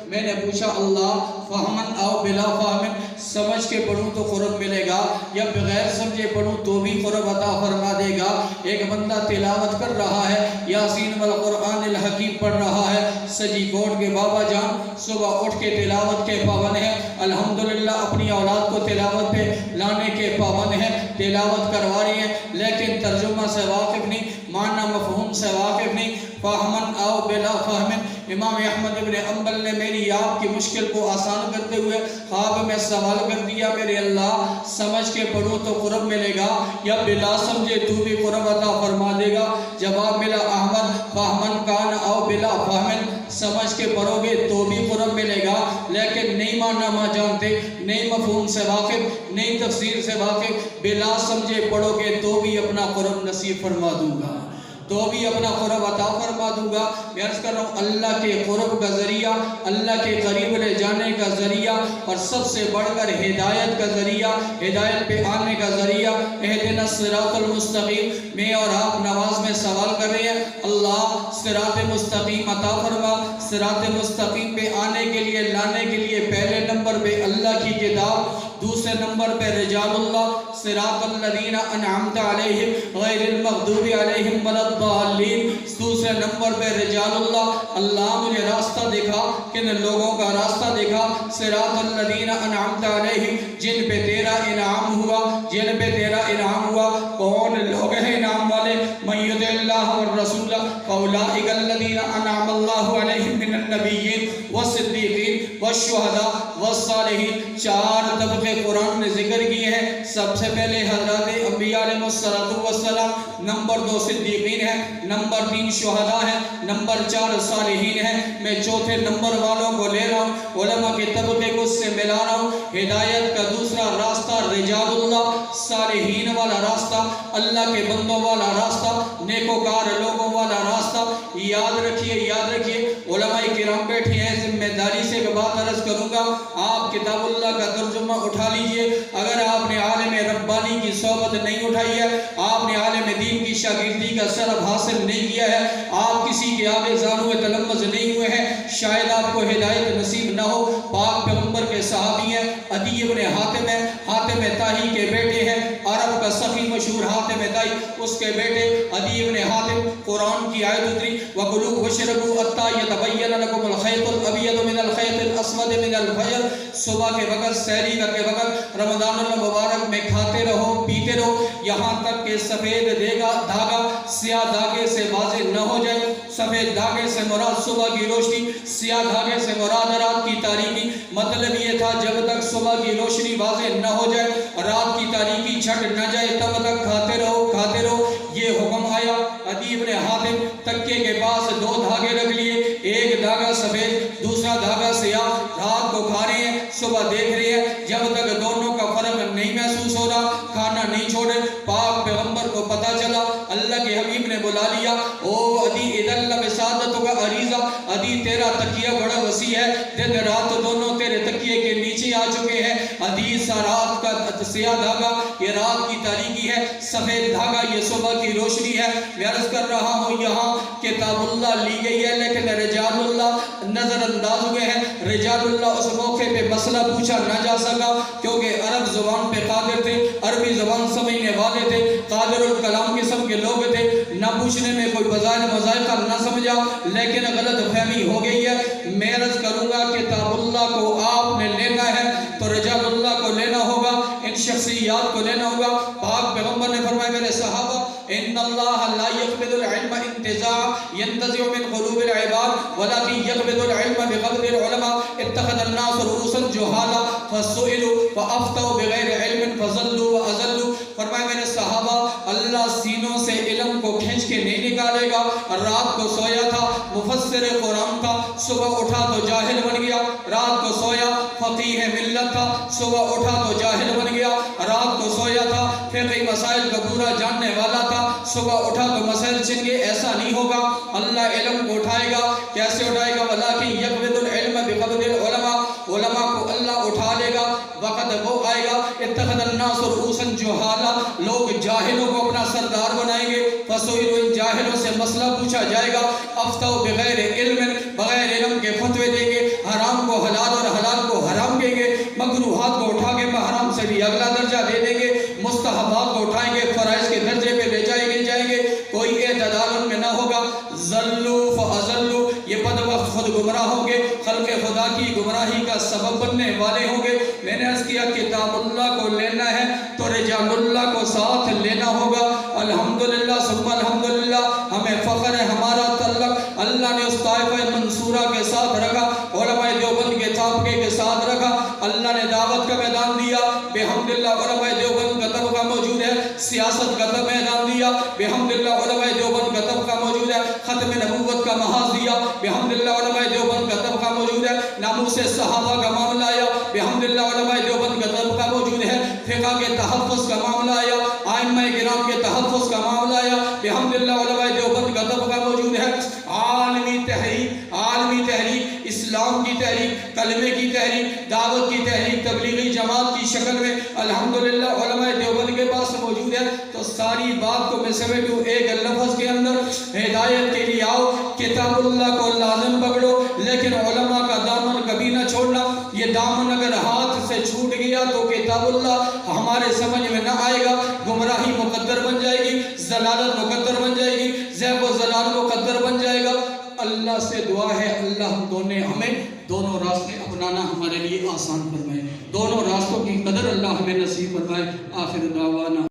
میں نے پوچھا اللہ فہمن او بلا فہمن، سمجھ کے پڑھوں تو قرب ملے گا یا بغیر سمجھے پڑھوں تو بھی قرب عطا فرما دے گا؟ ایک بندہ تلاوت کر رہا ہے، یاسین والقرآن الحکیم پڑھ رہا ہے، سجی کوٹ کے بابا جان صبح اٹھ کے تلاوت کے پابند ہیں، الحمدللہ اپنی اولاد کو تلاوت پہ لانے کے پابند ہیں، تلاوت کروا رہی ہیں، لیکن ترجمہ سے واقف نہیں، معنی مفہوم سے واقف نہیں۔ فہمن او بلا فہمن، امام احمد بن حنبل نے میری آپ کی مشکل کو آسان کرتے ہوئے خواب میں سوال کر دیا، میرے اللہ سمجھ کے پڑھوں تو قرب ملے گا یا بلا سمجھے تو بھی قرب عطا فرما دے گا؟ جواب ملا احمد فہمن کان او بلا فہمن، سمجھ کے پڑھو گے تو بھی قرب ملے گا، لیکن نہیں معنی جانتے، نہیں مفہوم سے واقف، نہیں تفسیر سے واقف، بلا سمجھے پڑھو گے تو بھی اپنا قرب نصیب فرما دوں گا، تو بھی اپنا قرب عطا فرما دوں گا۔ میں عرض کر رہا ہوں اللہ کے قرب کا ذریعہ، اللہ کے قریب لے جانے کا ذریعہ، اور سب سے بڑھ کر ہدایت کا ذریعہ، ہدایت پہ آنے کا ذریعہ اہدنا الصراط المستقیم۔ میں اور آپ نماز میں سوال کر رہے ہیں اللہ صراط مستقیم عطا فرما۔ صراط مستقیم پہ آنے کے لیے، لانے کے لیے پہلے نمبر پہ اللہ کی کتاب، دوسرے نمبر پہ رجال اللہ، صراط الذین انعمت علیہم غیر المغضوب علیہم ولا الضالین، دوسرے نمبر پہ رجال اللہ۔ اللہ مجھے راستہ دکھا، کن لوگوں کا راستہ دکھا؟ صراط الذین انعمت علیہم، جن پہ تیرا انعام ہوا، جن پہ تیرا انعام ہوا۔ کون لوگ ہیں انعام والے؟ من یطع اللہ والرسول فاولئک الذین انعم اللہ علیہم من النبیین والصدیقین والشہداء والصالحین۔ چار طبقے قرآن نے ذکر کیے ہیں۔ سب سے پہلے حضرات انبیاء علیہ السلام، نمبر 2 صدیقین ہیں، نمبر 3 شہداء ہیں، نمبر 4 صالحین ہیں۔ میں چوتھے نمبر والوں کو لے رہا ہوں، علماء کے طبقے کو اس سے ملا رہا ہوں۔ ہدایت کا دوسرا راستہ رجال اللہ، صالحین والا راستہ، اللہ کے بندوں والا راستہ، نیکوکار لوگوں والا راستہ۔ یاد رکھیے، یاد رکھیے، علماء کرام بیٹھے ہیں، ذمہ داری سے ایک بات عرض کروں گا، آپ کتاب اللہ کا ترجمہ اٹھا لیجئے۔ اگر آپ نے عالم ربانی کی صحبت نہیں اٹھائی ہے، آپ نے عالم دین کی شاگردی کا سرب حاصل نہیں کیا ہے، آپ کسی کے آگے زانو تلمذ نہیں ہوئے ہیں، شاید آپ کو ہدایت نصیب نہ ہو۔ پاک پیغمبر کے صحابی ہیں، عدی بن حاتم ہیں، حاتم طائی کے بیٹے ہیں، عرب کا سخی مشہور حاتم طائی، اس کے بیٹے عدی بن حاتم۔ قرآن کی آیت اتری وَكُلُوا وَاشْرَبُوا حَتَّىٰ يَتَبَيَّنَ لَكُمُ الْخَيْطُ الْأَبْيَضُ مِنَ الْخَيْطِ الْأَسْوَدِ مِنَ الْفَجْرِ، صبح کے وقت سحری کرتے وقت رمضان المبارک میں کھاتے رہو، پیتے رہو، یہاں تک کہ سفید دھاگا سیاہ دھاگے سے واضح نہ ہو جائے۔ سفید دھاگے سے مراد صبح کی روشنی، سیاہ دھاگے سے مراد رات کی تاریکی۔ مطلب یہ تھا جب تک صبح کی روشنی واضح نہ ہو جائے، رات کی تاریکی چھٹ نہ جائے، تب تک کھاتے رہو، کھاتے رہو۔ یہ حکم آیا، عدی بن حاتم تکے کے پاس 2 دھاگے رکھ لیے، ایک دھاگا سفید، دوسرا دھاگا سیاہ، رات کو کھا رہے ہیں، صبح دیکھ رہے ہیں، جب تک دونوں کا فرق نہیں محسوس ہو رہا کھانا نہیں چھوڑے۔ پاک پیغمبر کو پتہ چلا، اللہ کے حبیب نے بلا لیا، او عدی اذن لبسادتو کا عریضہ، عدی تیرا تکیہ بڑا وسیع ہے، دن رات دونوں تیرے تکیے کے نیچے آ چکے ہیں۔ عدی سا رات کا سیاہ دھاگا یہ رات کی تاریکی ہے، سفید دھاگا یہ صبح کی روشنی ہے۔ میں عرض کر رہا ہوں یہاں کتاب اللہ لی گئی ہے، لیکن رجال اللہ نظر انداز ہوئے ہیں۔ رجال اللہ اس موقع پہ مسئلہ پوچھا نہ جا سکا، کیونکہ عرب زبان پہ قادر تھے، عربی زبان سمجھنے والے تھے، قادر الکلام قسم کے لوگ تھے، نہ پوچھنے میں کوئی بظاہر مذائقہ نہ سمجھا، لیکن غلط فہمی ہو گئی ہے۔ میں عرض کروں گا کتاب اللہ کو آپ نے لینا ہے تو رجال اللہ کو لینا ہوگا، ان شخصیات کو لینا ہوگا۔ پاک پیغمبر نے فرمایا میرے صحابہ ان اللہ لا يقبض العلم انتزاع ينتزع من قلوب العباد ولكن يقبض العلم بقبض العلماء اتخذ الناس رؤوسا جهالا فسئلوا فافتوا بغیر علم فضلوا واضلوا۔ فرمایا میرے صحابہ اللہ سینوں سے علم کو کھینچ کے نہیں نکالے گا۔ رات کو سویا تھا مفسر قرآن تھا، صبح اٹھا تو جاہل بن گیا، رات کو سویا فقیہ ملت تھا، صبح اٹھا تو جاہل بن گیا، رات کو سویا تھا فقہی مسائل کا پورا جاننے والا تھا، صبح اٹھا تو مسائل چھن گئے۔ ایسا نہیں ہوگا، اللہ علم کو اٹھائے گا۔ کیسے اٹھائے گا؟ وَلَٰكِن يَقْبِضُ الْعِلْمَ بِقَبْضِ الْعُلَمَاء، علماء کو اللہ اٹھا لے گا۔ وقت وہ آئے گا اتخذ الناس رؤوسا جہالا، لوگ جاہلوں کو اپنا سردار بنائیں گے۔ فسئلوا، ان جاہلوں سے مسئلہ پوچھا جائے گا۔ افتوا بغیر علم، بغیر علم کے فتوے دیں گے، حرام کو حلال اور حلال کو حرام کہیں گے، مکروہات کو اٹھا کے حرام سے بھی اگلا درجہ دے دیں گے، مستحبات کو اٹھائیں گے فرائض کے درجے پہ لے جائیں گے، کوئی اعتدال ان میں نہ ہوگا۔ ذلوا فاضلوا، یہ بد وقت خود گمراہ ہوں گے، خلق خدا کی گمراہی کا سبب بننے والے ہوں گے۔ میں نے عرض کیا کتاب اللہ کو لینا ہے تو رجال اللہ کو ساتھ لینا ہوگا۔ الحمدللہ ثم الحمدللہ، ہمیں فخر ہے، ہمارا تعلق اللہ نے اس طائفہ منصورہ کے ساتھ رکھا، علماء دیوبند کے طبقے کے ساتھ رکھا، اللہ نے دعوت کا میدان دیا، بحمدللہ علماء دیوبند کا طبقہ موجود ہے، سیاست کا میدان دیا، بحمدللہ علماء دیوبند کا طبقہ موجود ہے، ختم نبوت کا محاذ دیا، بحمدللہ علماء دیوبند کا طبقہ موجود ہے، ناموس صحابہ کا معاملہ آیا، بحمدللہ علماء دیوبند کا طبقہ موجود ہے، فقہ کے تحفظ کا معاملہ آیا، ائمہ کرام کے تحفظ کا معاملہ آیا، بحمدللہ علماء دیوبند کا طبقہ موجود ہے۔ عالمی تحریک، اسلام کی تحریک، کلمے کی تحریک، دعوت کی تحریک، تبلیغی جماعت کی شکل میں الحمدللہ علماء دیوبند کے پاس موجود ہے۔ تو ساری بات کو میں سمیٹوں ایک لفظ کے اندر، ہدایت کے لیے آؤ، کتاب اللہ کو لازم پکڑو، لیکن علماء کا دامن کبھی نہ چھوڑنا۔ یہ دامن اگر ہاتھ سے چھوٹ گیا تو کتاب اللہ ہمارے سمجھ میں نہ آئے گا، گمراہی مقدر بن جائے گی، ضلالت مقدر بن جائے گی، زیغ و ضلال مقدر بن جائے گا۔ اللہ سے دعا ہے اللہ ہمیں دونوں راستے اپنانا ہمارے لیے آسان فرمائے، دونوں راستوں کی قدر اللہ ہمیں نصیب فرمائے۔ آخر دعوانا